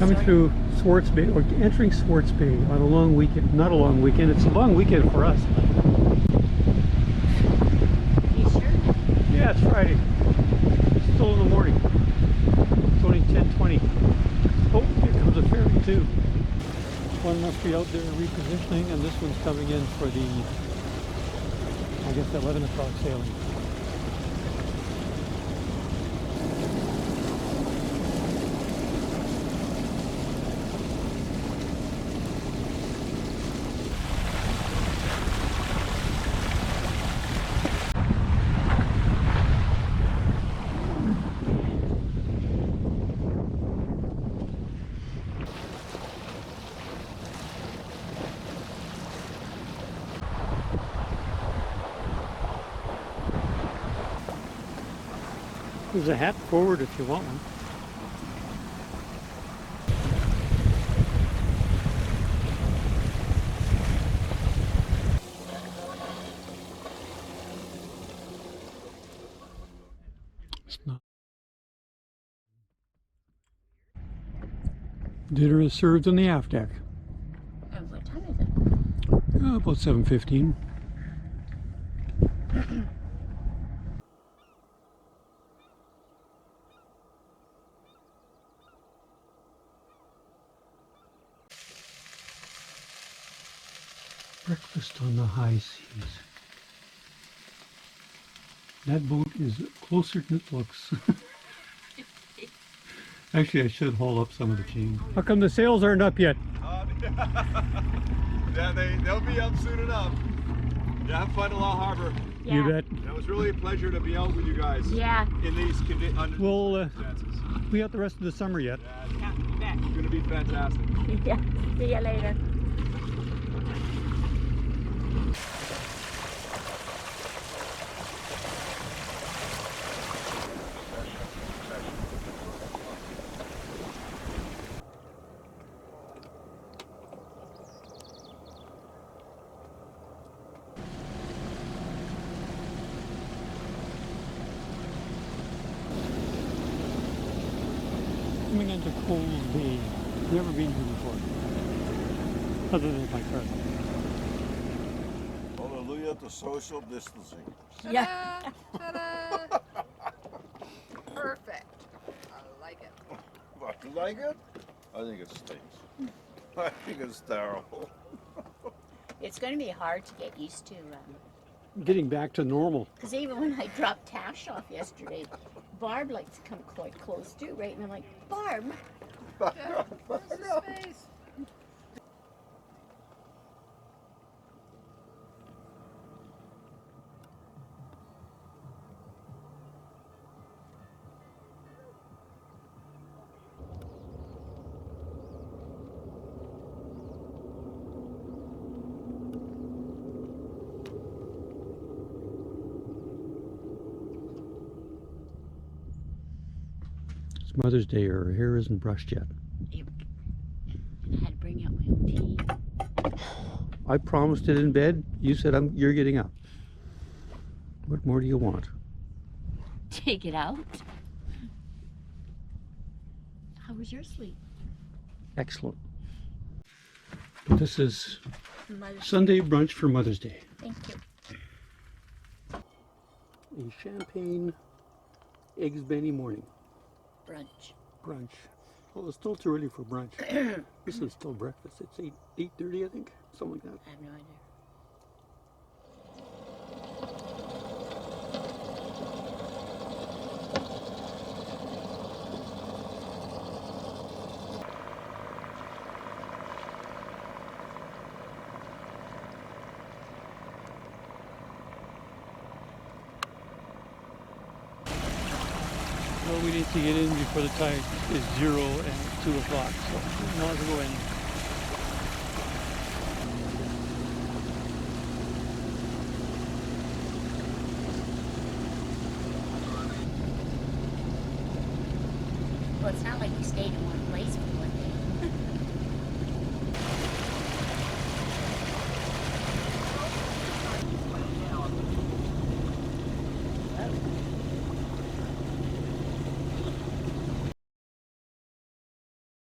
coming through Swartz Bay, or entering Swartz Bay on a long weekend. Not a long weekend, it's a long weekend for us. You sure? Yeah, it's Friday. It's still in the morning. It's only 10:20. Oh, here comes a ferry too. One must be out there repositioning, and this one's coming in for the, I guess, 11 o'clock sailing. There's a hat forward if you want one. It's not. Dinner is served on the aft deck. And what time is it? About 7:15. Breakfast on the high seas. That boat is closer than it looks. Actually, I should haul up some of the chain. How come the sails aren't up yet? Yeah, they'll be up soon enough. Yeah, have fun in La Harbor. Yeah. You bet. It was really a pleasure to be out with you guys. Yeah. In these We'll circumstances. be out the rest of the summer yet. Yeah, you bet. It's gonna be fantastic. Yeah. See you later. Coming into Cold Bay. Never been here before. Other than my car. Hallelujah to social distancing. Yeah. Ta-da! Perfect. I like it. What, you like it? I think it stinks. I think it's terrible. It's going to be hard to get used to. Getting back to normal. Because even when I dropped Tash off yesterday, Barb likes to come quite close too, right? And I'm like, Barb. Yeah, where's the space? It's Mother's Day. Her hair isn't brushed yet. Yep. And I had to bring out my own tea. I promised it in bed. You said you're getting up. What more do you want? Take it out. How was your sleep? Excellent. This is Mother's Sunday brunch for Mother's Day. Thank you. A champagne eggs Benny morning Brunch. brunch. Well, it's still too early for brunch. This is still breakfast. It's 8:30, I think, something like that. I have no idea. Well, we need to get in before the tide is 0 and 2 o'clock, so we might as well go in. Well, it's not like you stayed in one place for